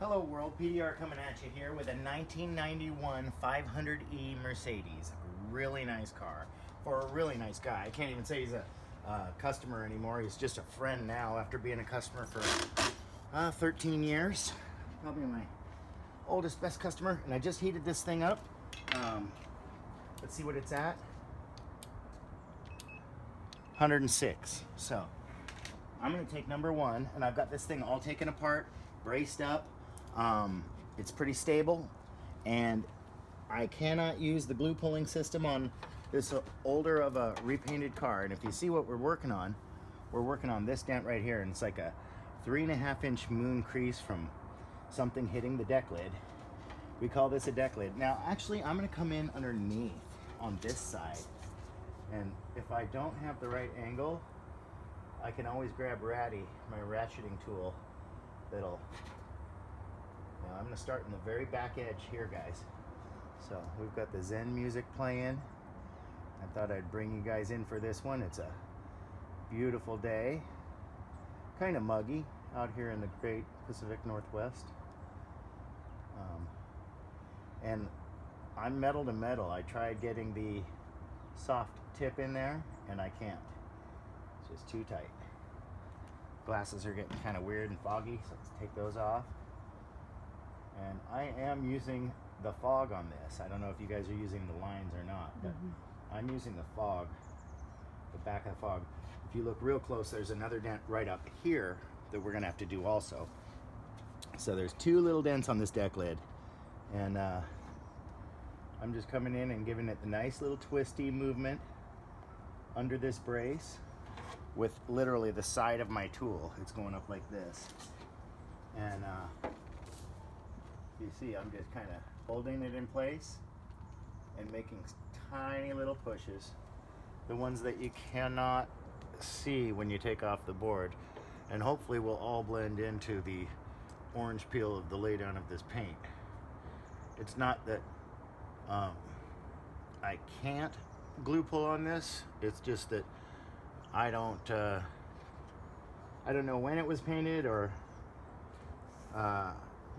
Hello world, PDR coming at you here with a 1991 500e Mercedes. Really nice car for a really nice guy. I can't even say he's a customer anymore. He's just a friend now after being a customer for 13 years. Probably my oldest, best customer. And I just heated this thing up. Let's see what it's at. 106. So I'm gonna take number one, and I've got this thing all taken apart, braced up. It's pretty stable, and I cannot use the glue pulling system on this older of a repainted car. And if you see what we're working on this dent right here, and it's like a 3.5 inch moon crease from something hitting the deck lid. We call this a deck lid. Now actually I'm gonna come in underneath on this side, and if I don't have the right angle, I can always grab Ratty, my ratcheting tool, that'll. Now I'm going to start in the very back edge here, guys. So we've got the Zen music playing. I thought I'd bring you guys in for this one. It's a beautiful day, kind of muggy out here in the great Pacific Northwest. And I'm metal to metal. I tried getting the soft tip in there, and I can't. It's just too tight. Glasses are getting kind of weird and foggy, so let's take those off. And I am using the fog on this. I don't know if you guys are using the lines or not, but I'm using the fog, the back of the fog. If you look real close, there's another dent right up here that we're gonna have to do also. So there's two little dents on this deck lid, and I'm just coming in and giving it the nice little twisty movement under this brace with literally the side of my tool. It's going up like this, and you see I'm just kind of holding it in place and making tiny little pushes, the ones that you cannot see when you take off the board, and hopefully will all blend into the orange peel of the laydown of this paint. It's not that I can't glue pull on this, it's just that I don't know when it was painted, or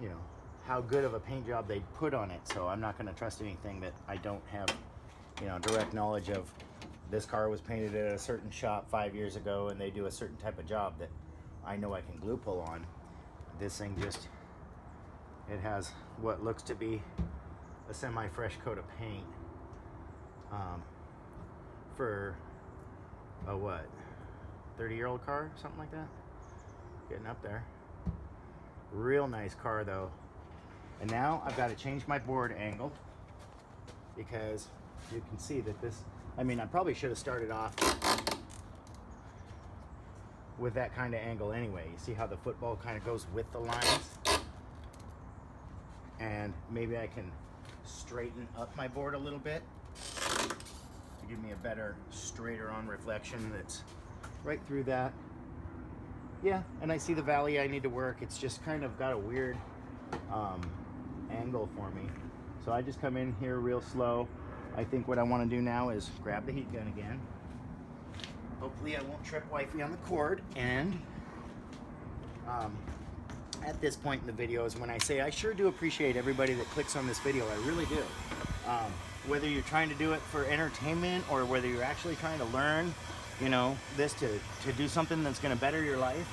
you know, how good of a paint job they put on it. So I'm not going to trust anything that I don't have, you know, direct knowledge of. This car was painted at a certain shop 5 years ago, and they do a certain type of job that I know I can glue pull on. This thing just, it has what looks to be a semi-fresh coat of paint for a what, 30-year-old car, something like that. Getting up there. Real nice car though. And now I've got to change my board angle, because you can see that this, I mean, I probably should have started off with that kind of angle anyway. You see how the football kind of goes with the lines? And maybe I can straighten up my board a little bit to give me a better, straighter on reflection that's right through that. Yeah, and I see the valley I need to work. It's just kind of got a weird angle for me. So I just come in here real slow. I think what I want to do now is grab the heat gun again. Hopefully I won't trip wifey on the cord. And at this point in the video is when I say I sure do appreciate everybody that clicks on this video. I really do. Whether you're trying to do it for entertainment, or whether you're actually trying to learn, you know, this to do something that's going to better your life,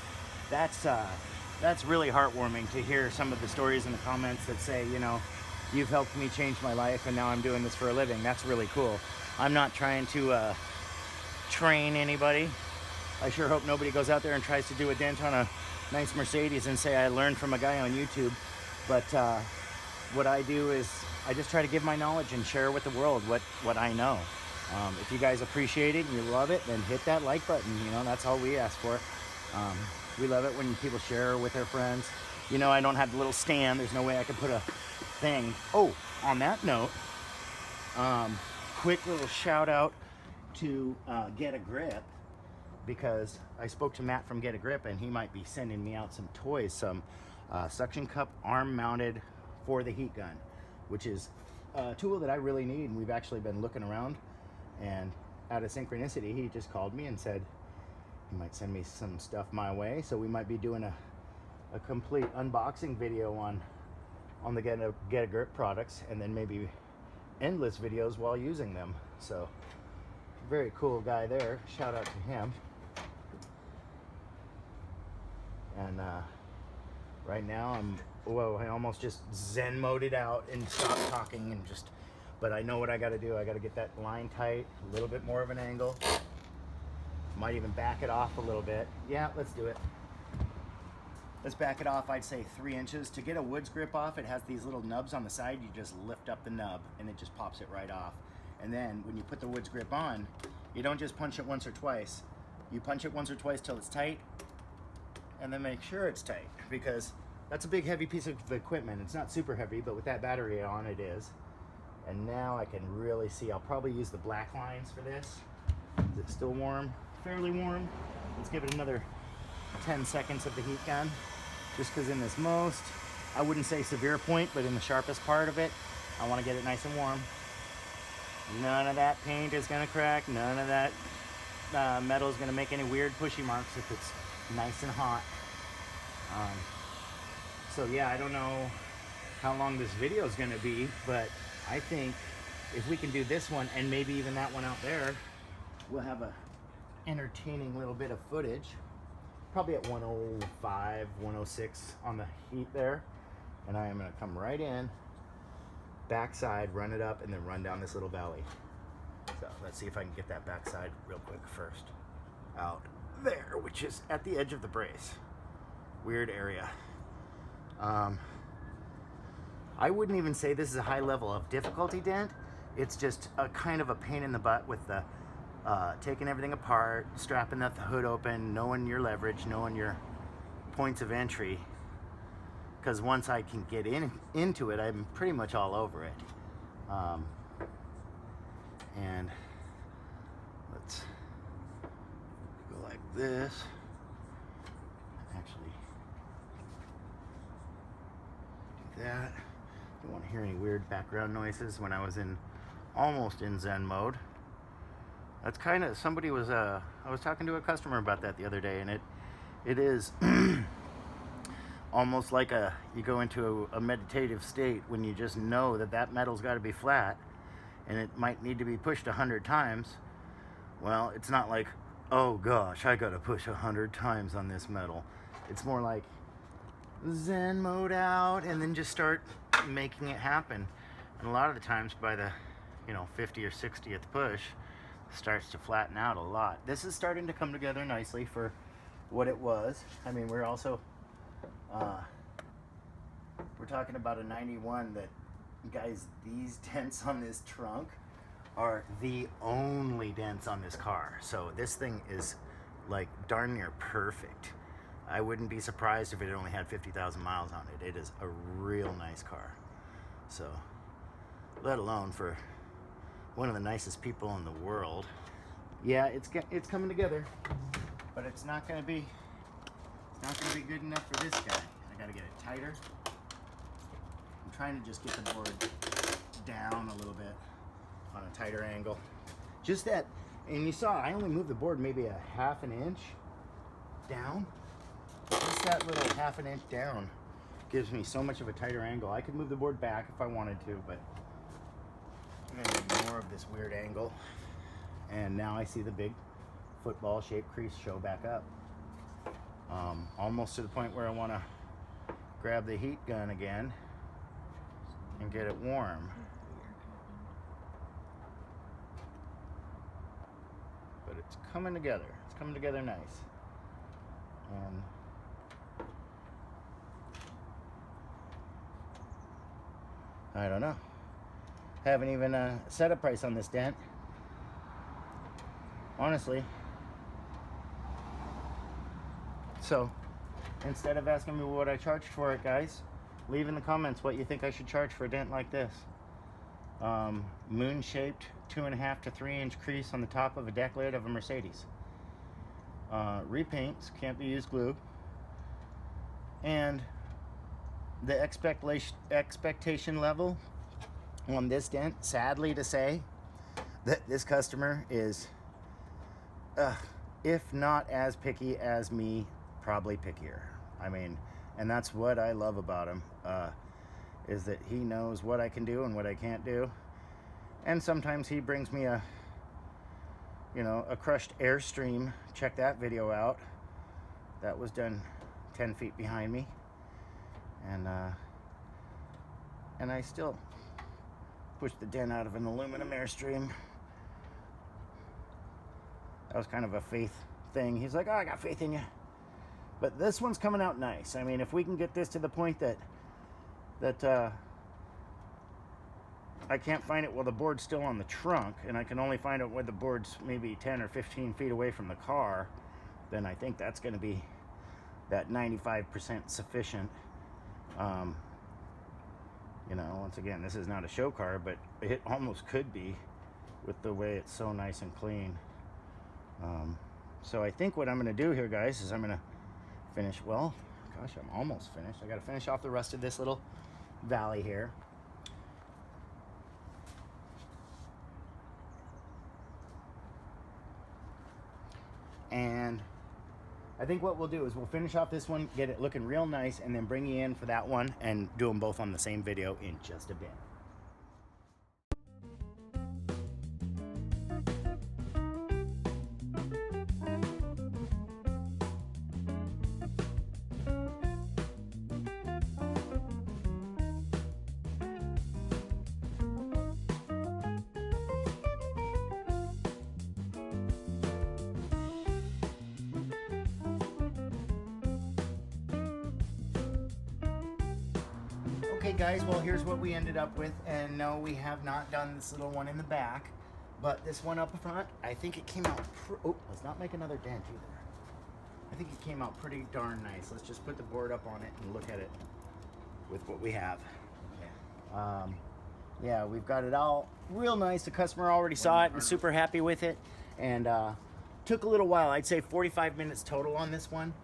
that's really heartwarming to hear some of the stories in the comments that say, you know, you've helped me change my life and now I'm doing this for a living. That's really cool. I'm not trying to train anybody. I sure hope nobody goes out there and tries to do a dent on a nice Mercedes and say I learned from a guy on YouTube. But what I do is I just try to give my knowledge and share with the world what I know. If you guys appreciate it and you love it, then hit that like button. You know, that's all we ask for. We love it when people share with their friends. You know, I don't have the little stand. There's no way I could put a thing. Oh, on that note, quick little shout out to Get a Grip, because I spoke to Matt from Get a Grip, and he might be sending me out some toys, some suction cup arm mounted for the heat gun, which is a tool that I really need. And we've actually been looking around, and out of synchronicity, he just called me and said he might send me some stuff my way. So we might be doing a a complete unboxing video on the Get a Grip products, and then maybe endless videos while using them. So very cool guy there. Shout out to him. And right now I almost just zen moded out and stopped talking and just, but I know what I got to do. I got to get that line tight, a little bit more of an angle. Might even back it off a little bit. Yeah, let's do it. Let's back it off, I'd say 3 inches. To get a woods grip off, it has these little nubs on the side. You just lift up the nub and it just pops it right off. And then when you put the woods grip on, you don't just punch it once or twice. You punch it once or twice till it's tight, and then make sure it's tight, because that's a big heavy piece of equipment. It's not super heavy, but with that battery on it is. And now I can really see. I'll probably use the black lines for this. Is it still warm? Fairly warm. Let's give it another 10 seconds of the heat gun, just because in this most, I wouldn't say severe point, but in the sharpest part of it, I want to get it nice and warm. None of that paint is going to crack. None of that metal is going to make any weird pushy marks if it's nice and hot. So yeah, I don't know how long this video is going to be, but I think if we can do this one and maybe even that one out there, we'll have a entertaining little bit of footage. Probably at 105, 106 on the heat there. And I am going to come right in, backside, run it up, and then run down this little valley. So let's see if I can get that backside real quick first. Out there, which is at the edge of the brace. Weird area. I wouldn't even say this is a high level of difficulty dent. It's just a kind of a pain in the butt with the taking everything apart, strapping the hood open, knowing your leverage, knowing your points of entry. Because once I can get into it, I'm pretty much all over it. And let's go like this. Actually, do that. Don't want to hear any weird background noises when I was almost in Zen mode. That's kind of, somebody was, I was talking to a customer about that the other day, and it is almost like you go into a meditative state when you just know that metal's got to be flat, and it might need to be pushed 100 times. Well, it's not like, oh gosh, I got to push 100 times on this metal. It's more like Zen mode out, and then just start making it happen. And a lot of the times by the 50 or 60th push, starts to flatten out a lot. This is starting to come together nicely for what it was. I mean, we're also we're talking about a 91 that, guys, these dents on this trunk are the only dents on this car. So this thing is like darn near perfect. I wouldn't be surprised if it only had 50,000 miles on it. It is a real nice car. So, let alone for one of the nicest people in the world. Yeah, it's coming together, but it's not gonna be good enough for this guy. I gotta get it tighter. I'm trying to just get the board down a little bit on a tighter angle. Just that, and you saw I only moved the board maybe a half an inch down. Just that little half an inch down gives me so much of a tighter angle. I could move the board back if I wanted to, but I'm gonna get more of this weird angle. And now I see the big football shaped crease show back up. Almost to the point where I want to grab the heat gun again and get it warm. But it's coming together. It's coming together nice. And I don't know. Haven't even set a price on this dent. Honestly. So, instead of asking me what I charged for it, guys, leave in the comments what you think I should charge for a dent like this. Moon-shaped 2.5 to 3 inch crease on the top of a deck lid of a Mercedes. Repaints, can't be used glue. And the expectation level on this dent, sadly to say, that this customer is, if not as picky as me, probably pickier. I mean, And that's what I love about him, is that he knows what I can do and what I can't do. And sometimes he brings me a, you know, a crushed Airstream. Check that video out. That was done 10 feet behind me. And I still pushed the dent out of an aluminum Airstream. That was kind of a faith thing. He's like, oh, I got faith in you. But this one's coming out nice. I mean, if we can get this to the point that I can't find it while the board's still on the trunk, and I can only find it when the board's maybe 10 or 15 feet away from the car, then I think that's going to be that 95% sufficient. You know, once again, this is not a show car, but it almost could be with the way it's so nice and clean. So I think what I'm going to do here, guys, is I'm going to finish, well, gosh, I'm almost finished. I got to finish off the rest of this little valley here. And I think what we'll do is we'll finish off this one, get it looking real nice, and then bring you in for that one and do them both on the same video in just a bit. Okay guys, well here's what we ended up with, and no, we have not done this little one in the back, but this one up front, I think it came out, oh, let's not make another dent either. I think it came out pretty darn nice. Let's just put the board up on it and look at it with what we have. Yeah, we've got it all real nice. The customer already saw it and super happy with it, and took a little while. I'd say 45 minutes total on this one.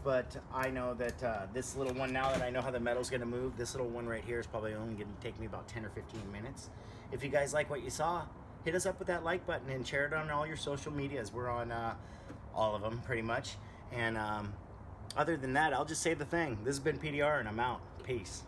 But I know that this little one, now that I know how the metal's going to move, this little one right here is probably only going to take me about 10 or 15 minutes. If you guys like what you saw, hit us up with that like button and share it on all your social medias. We're on all of them pretty much. And other than that, I'll just say the thing. This has been PDR, and I'm out. Peace.